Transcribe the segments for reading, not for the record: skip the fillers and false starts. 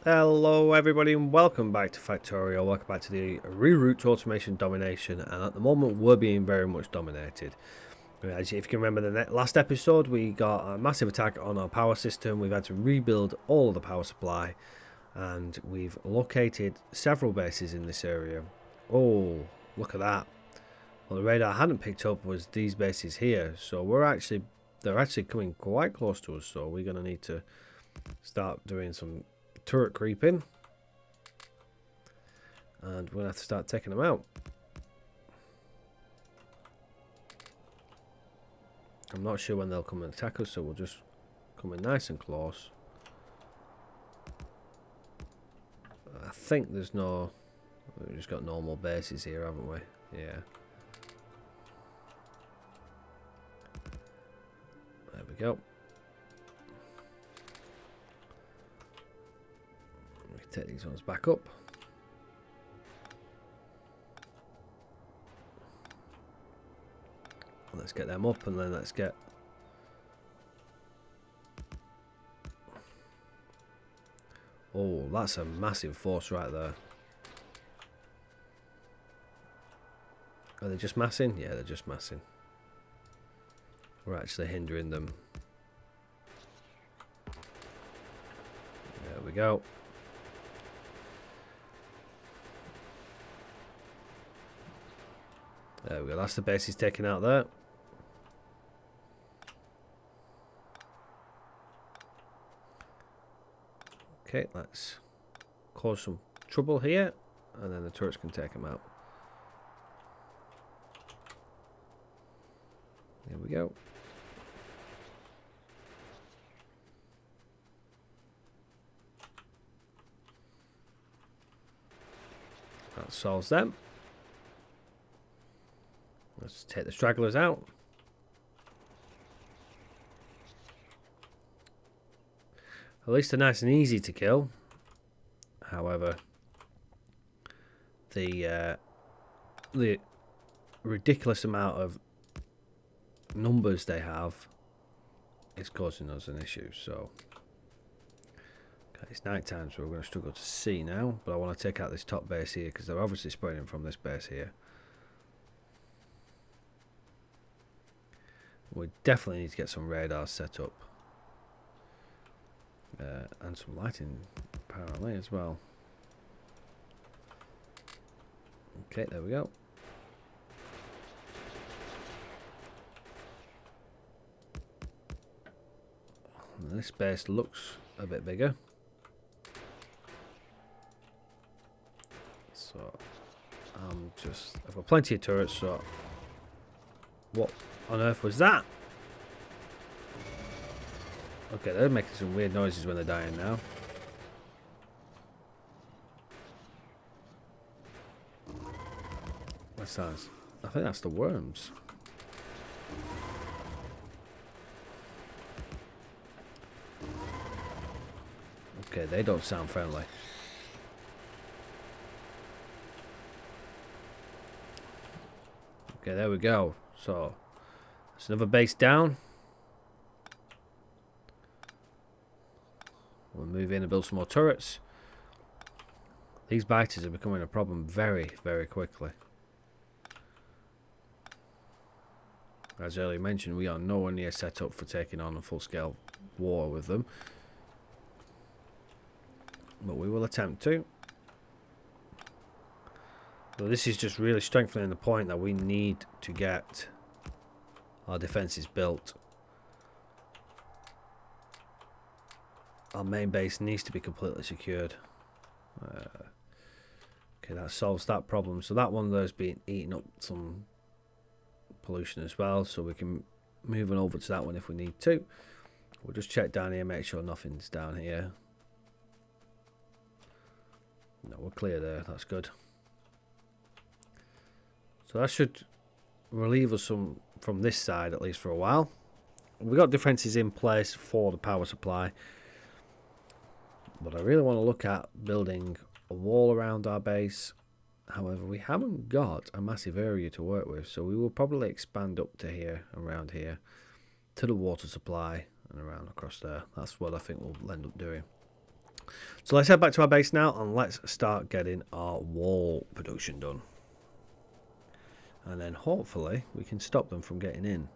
Hello everybody and welcome back to Factorio. Welcome back to the reroute to automation domination, and at the moment we're being very much dominated. As if you can remember the last episode, we got a massive attack on our power system. We've had to rebuild all of the power supply, and we've located several bases in this area. Oh, look at that. Well, the radar I hadn't picked up was these bases here, so they're actually coming quite close to us, so we're going to need to start doing some turret creeping, and we're going to have to start taking them out. I'm not sure when they'll come and attack us, so we'll just come in nice and close. I think we've just got normal bases here, haven't we? Yeah. There we go. We take these ones back up. Let's get them up, and then let's get oh, that's a massive force right there. Are they just massing? Yeah, they're just massing. We're actually hindering them. There we go. There we go, that's the base he's taking out there. Okay, let's cause some trouble here, and then the turrets can take them out. There we go. That solves them. Let's take the stragglers out. At least they're nice and easy to kill. However, the ridiculous amount of numbers they have is causing us an issue. So, okay, it's night time, so we're going to struggle to see now. But I want to take out this top base here because they're obviously spreading from this base here. We definitely need to get some radars set up. And some lighting apparently as well. Okay, there we go. And this base looks a bit bigger. So I've got plenty of turrets, so what on earth was that? Okay, they're making some weird noises when they're dying now. That sounds... I think that's the worms. Okay, they don't sound friendly. Okay, there we go. So, there's another base down. We'll move in and build some more turrets. These biters are becoming a problem very, very quickly. As earlier mentioned, we are nowhere near set up for taking on a full-scale war with them. But we will attempt to. So this is just really strengthening the point that we need to get our defences built. Our main base needs to be completely secured. Okay, that solves that problem. So that one there's been eating up some pollution as well, so we can move on over to that one if we need to. We'll just check down here, make sure nothing's down here. No, we're clear there, that's good. So that should relieve us from this side, at least for a while. We've got defences in place for the power supply. But I really want to look at building a wall around our base. However, we haven't got a massive area to work with, so we will probably expand up to here, around here, to the water supply, and around across there. That's what I think we'll end up doing. So let's head back to our base now and let's start getting our wall production done. And then hopefully we can stop them from getting in.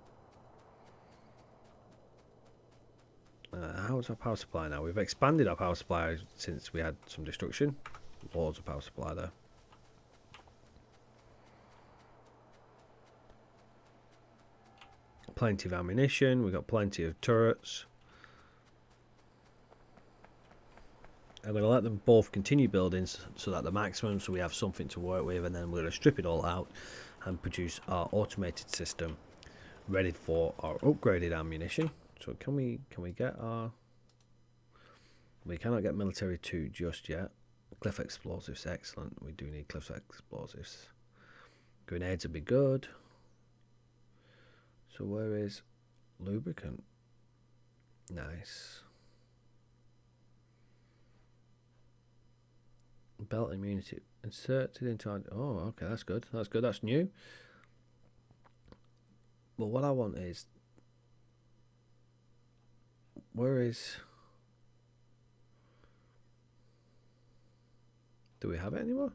How's our power supply now? We've expanded our power supply since we had some destruction. Loads of power supply there. Plenty of ammunition. We've got plenty of turrets. I'm going to let them both continue building so that the maximum, so we have something to work with, and then we're going to strip it all out and produce our automated system ready for our upgraded ammunition. So can we get our... We cannot get military 2 just yet. Cliff explosives, excellent. We do need cliff explosives. Grenades would be good. So where is lubricant? Nice. Belt immunity inserted into our... Oh, okay, that's good. That's good. That's new. But what I want is... Where is... Do we have it anymore?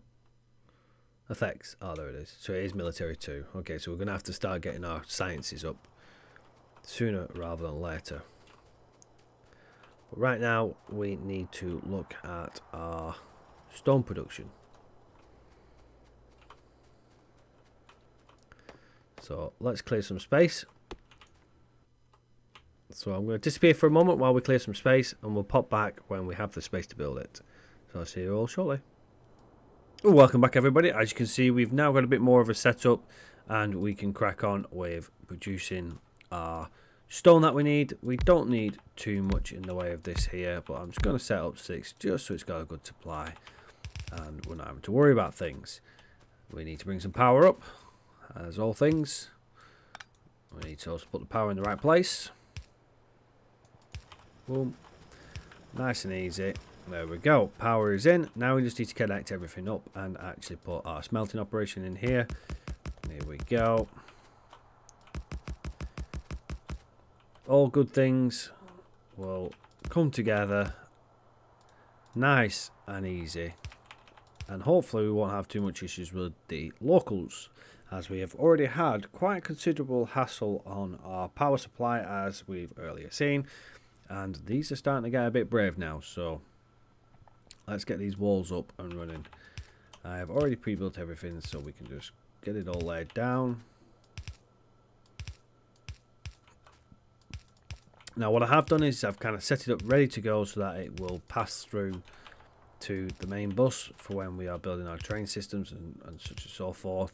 Effects. Oh, there it is. So it is military 2. Okay, so we're going to have to start getting our sciences up sooner rather than later. But right now, we need to look at our stone production. So let's clear some space. So I'm going to disappear for a moment while we clear some space, and we'll pop back when we have the space to build it. So I'll see you all shortly. Welcome back, everybody. As you can see, we've now got a bit more of a setup, and we can crack on with producing our stone that we need. We don't need too much in the way of this here, but I'm just going to set up 6 just so it's got a good supply, and we're not having to worry about things. We need to bring some power up, as all things. We need to also put the power in the right place. Boom. Nice and easy. There we go. Power is in. Now we just need to connect everything up and actually put our smelting operation in here. Here we go. All good things will come together nice and easy. And hopefully we won't have too much issues with the locals, as we have already had quite considerable hassle on our power supply, as we've earlier seen. And these are starting to get a bit brave now, so let's get these walls up and running. I have already pre-built everything, so we can just get it all laid down. Now what I have done is I've kind of set it up ready to go so that it will pass through to the main bus for when we are building our train systems and such and so forth,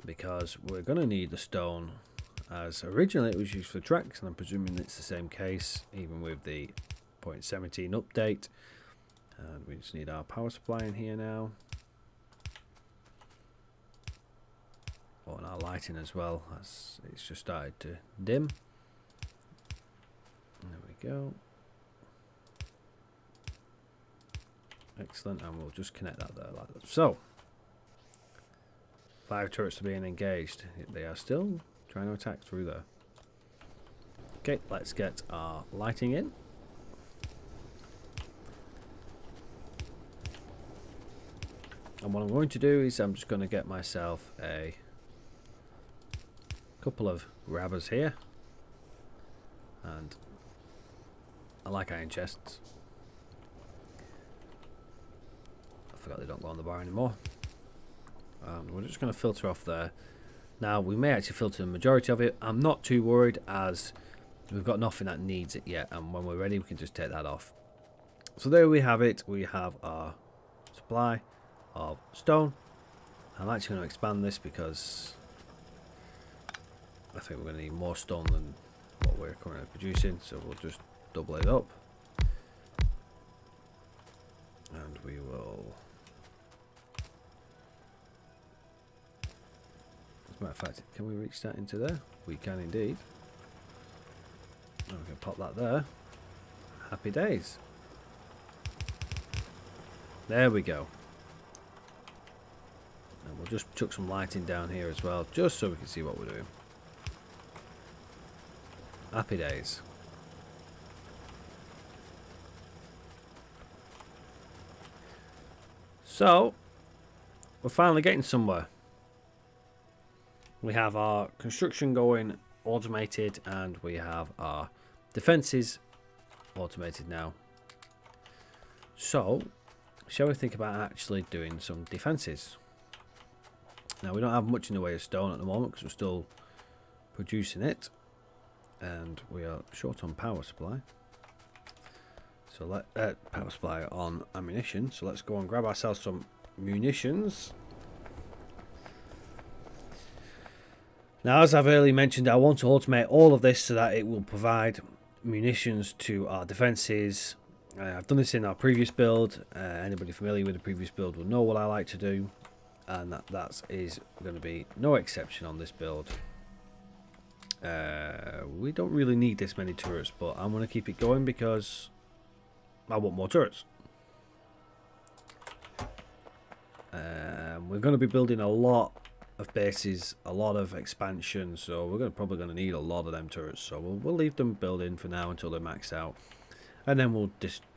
because we're going to need the stone, as originally it was used for tracks, and I'm presuming it's the same case even with the 0.17 update. And we just need our power supply in here now. Oh, and our lighting as well, as it's just started to dim. There we go. Excellent, and we'll just connect that there like that. So, 5 turrets are being engaged. They are still trying to attack through there. Okay, let's get our lighting in. And what I'm going to do is I'm just going to get myself a couple of grabbers here. And I like iron chests. I forgot they don't go on the bar anymore. We're just going to filter off there. Now we may actually filter the majority of it. I'm not too worried, as we've got nothing that needs it yet, and when we're ready we can just take that off. So there we have it. We have our supply of stone. I'm actually going to expand this because I think we're going to need more stone than what we're currently producing, so we'll just double it up, and we will, as a matter of fact, can we reach that into there? We can indeed. I'm going to pop that there. Happy days. There we go. And we'll just chuck some lighting down here as well, just so we can see what we're doing. Happy days. So we're finally getting somewhere. We have our construction going automated, and we have our defenses automated now. So shall we think about actually doing some defenses? Now, we don't have much in the way of stone at the moment because we're still producing it, and we are short on power supply. So power supply on ammunition. So let's go and grab ourselves some munitions. Now, as I've earlier mentioned, I want to automate all of this so that it will provide munitions to our defenses. I've done this in our previous build. Anybody familiar with the previous build will know what I like to do, and that is going to be no exception on this build. We don't really need this many turrets, but I'm going to keep it going because I want more turrets. We're going to be building a lot of bases, a lot of expansion, so we're probably going to need a lot of them turrets. So we'll leave them building for now until they're maxed out, and then we'll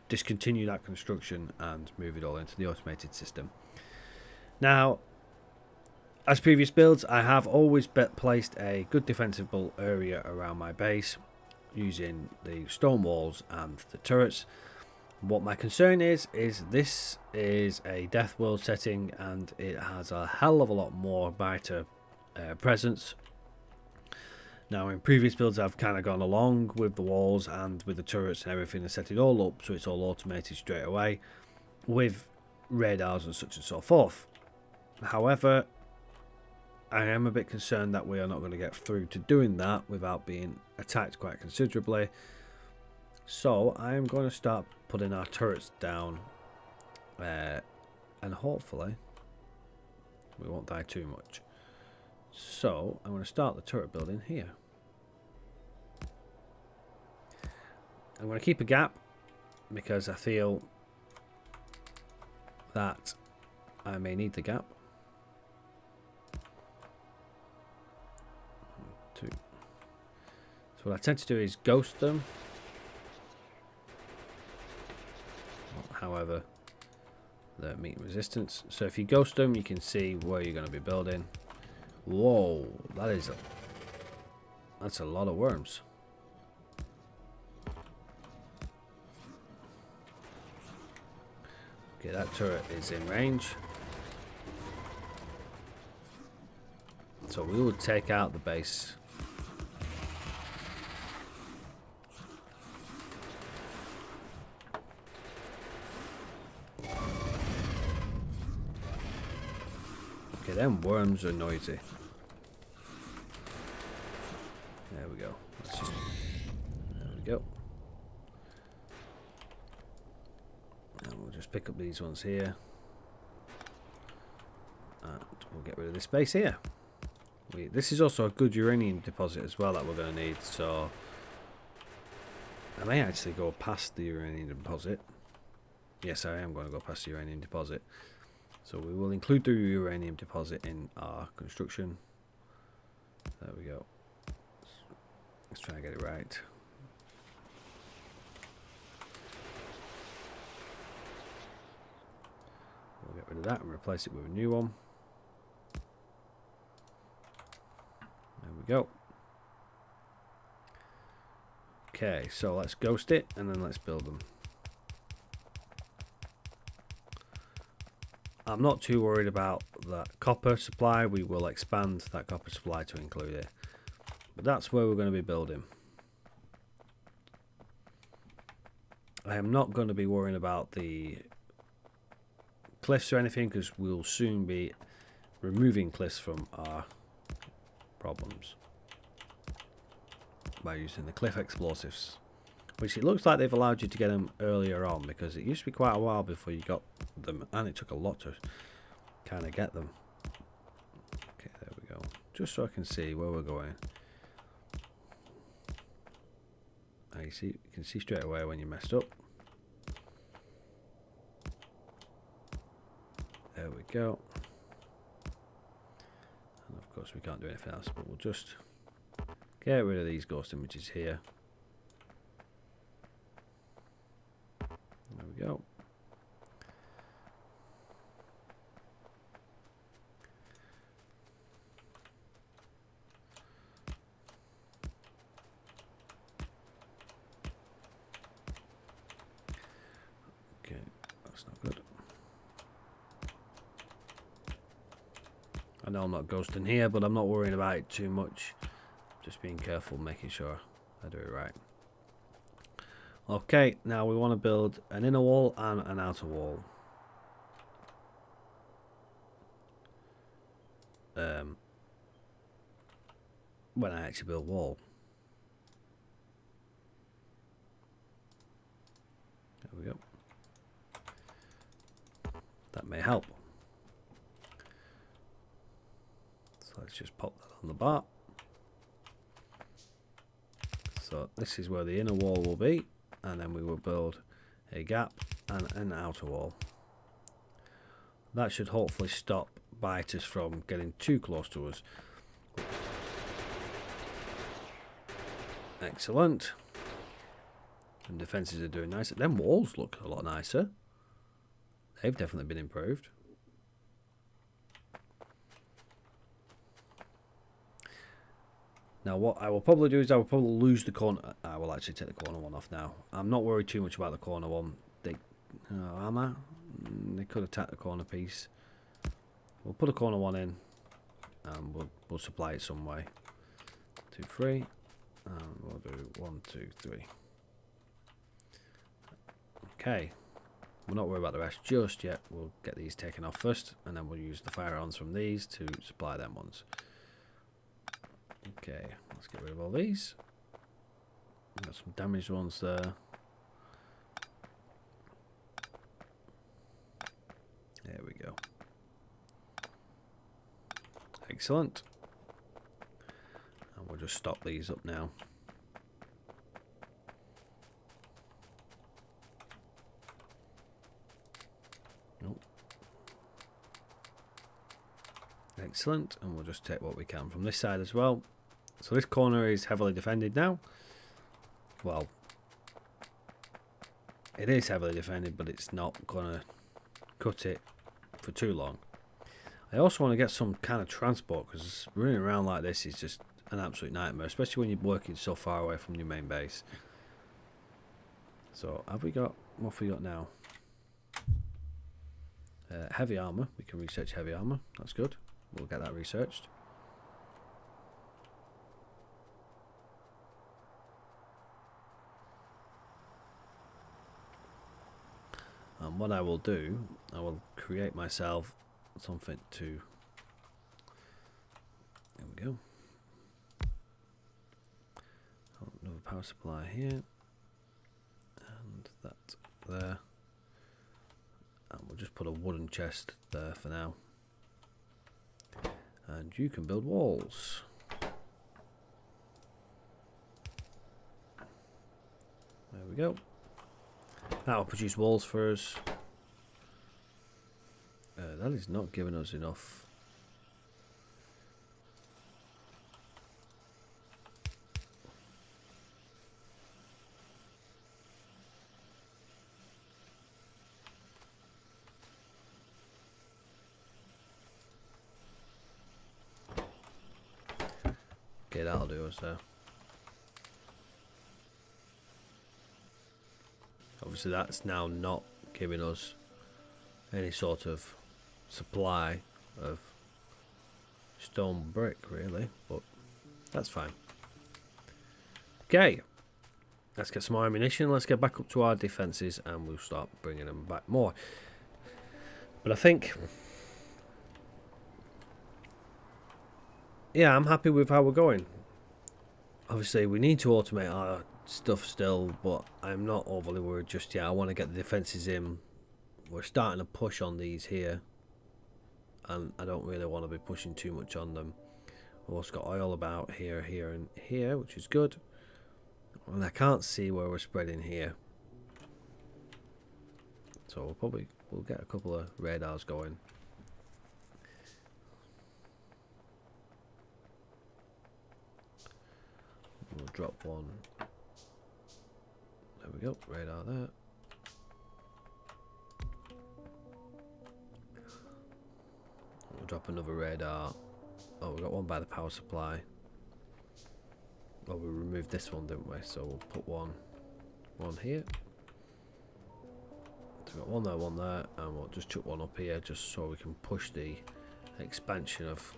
discontinue that construction and move it all into the automated system. Now, as previous builds, I have always placed a good defensible area around my base using the stone walls and the turrets. What my concern is this is a death world setting, and it has a hell of a lot more biter presence. Now, in previous builds, I've kind of gone along with the walls and with the turrets and everything and set it all up so it's all automated straight away with radars and such and so forth. However, I am a bit concerned that we are not going to get through to doing that without being attacked quite considerably. So I am going to start putting our turrets down, and hopefully we won't die too much. So I'm going to start the turret building here. I'm going to keep a gap because I feel that I may need the gap. 1, 2. So what I tend to do is ghost them. However, they're meeting resistance. So if you ghost them, you can see where you're going to be building. Whoa, that's a lot of worms. Okay, that turret is in range. So we will take out the base. Okay, them worms are noisy. There we go. There we go. And we'll just pick up these ones here. And we'll get rid of this base here. This is also a good uranium deposit as well that we're going to need. So I may actually go past the uranium deposit. Yes, I am going to go past the uranium deposit. So we will include the uranium deposit in our construction. There we go. Let's try and get it right. We'll get rid of that and replace it with a new one. There we go. Okay, so let's ghost it and then let's build them. I'm not too worried about that copper supply. We will expand that copper supply to include it. But that's where we're going to be building. I am not going to be worrying about the cliffs or anything because we'll soon be removing cliffs from our problems by using the cliff explosives, which it looks like they've allowed you to get them earlier on, because it used to be quite a while before you got them, and it took a lot to kind of get them. Okay, there we go. Just so I can see where we're going. You can see straight away when you messed up. There we go. And of course we can't do anything else, but we'll just get rid of these ghost images here. There we go. That's not good. I know I'm not ghosting here, but I'm not worrying about it too much. Just being careful, making sure I do it right. Okay, now we want to build an inner wall and an outer wall. When I actually build wall. There we go. That may help. So let's just pop that on the bar. So this is where the inner wall will be, and then we will build a gap and an outer wall. That should hopefully stop biters from getting too close to us. Excellent. And defences are doing nicer. Them walls look a lot nicer. They've definitely been improved. Now what I will probably do is I will probably lose the corner. I will actually take the corner one off now. I'm not worried too much about the corner one. Am I? They could attack the corner piece. We'll put a corner one in and we'll supply it some way. 2, 3. And we'll do 1, 2, 3. Okay. We're not worried about the rest just yet. We'll get these taken off first, and then we'll use the firearms from these to supply them ones. Okay, let's get rid of all these. We've got some damaged ones there. There we go. Excellent. And we'll just stop these up now. Nope. Excellent. And we'll just take what we can from this side as well. So this corner is heavily defended now. Well, it is heavily defended, but it's not going to cut it for too long. I also want to get some kind of transport, because running around like this is just an absolute nightmare, especially when you're working so far away from your main base. So have we got, what have we got now? Heavy armor. We can research heavy armor. That's good. We'll get that researched. And what I will do, I will create myself something to, there we go. Another power supply here, and that there, and we'll just put a wooden chest there for now. And you can build walls. There we go. That'll produce walls for us. That is not giving us enough. Okay, that'll do us there. Obviously that's now not giving us any sort of supply of stone brick really, but that's fine. Okay, let's get some more ammunition, let's get back up to our defences and we'll start bringing them back more. But I think, yeah, I'm happy with how we're going. Obviously we need to automate our stuff still, but I'm not overly worried just yet. I want to get the defences in. We're starting to push on these here, and I don't really want to be pushing too much on them. We've also got oil about here, here and here, which is good, and I can't see where we're spreading here, so we'll get a couple of radars going. We'll drop one. There we go, radar there. We'll drop another radar. Oh, we got one by the power supply. Well, we removed this one, didn't we? So we'll put one here. So we've got one there, and we'll just chuck one up here just so we can push the expansion of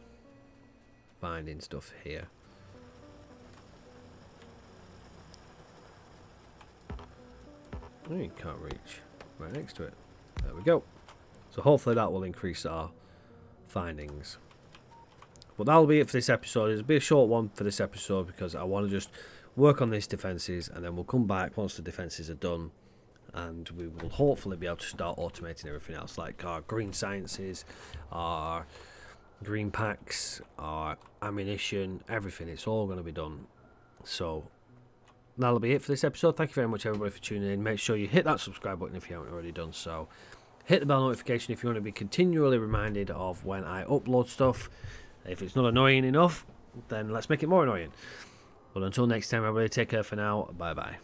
finding stuff here. Oh, you can't reach right next to it. There we go. So hopefully that will increase our findings. But that'll be it for this episode. It'll be a short one for this episode because I want to just work on these defences, and then we'll come back once the defences are done, and we will hopefully be able to start automating everything else, like our green sciences, our green packs, our ammunition, everything. It's all going to be done. So that'll be it for this episode. Thank you very much, everybody, for tuning in. Make sure you hit that subscribe button if you haven't already done so. Hit the bell notification if you want to be continually reminded of when I upload stuff. If it's not annoying enough, then let's make it more annoying. But until next time, everybody, take care for now. Bye bye.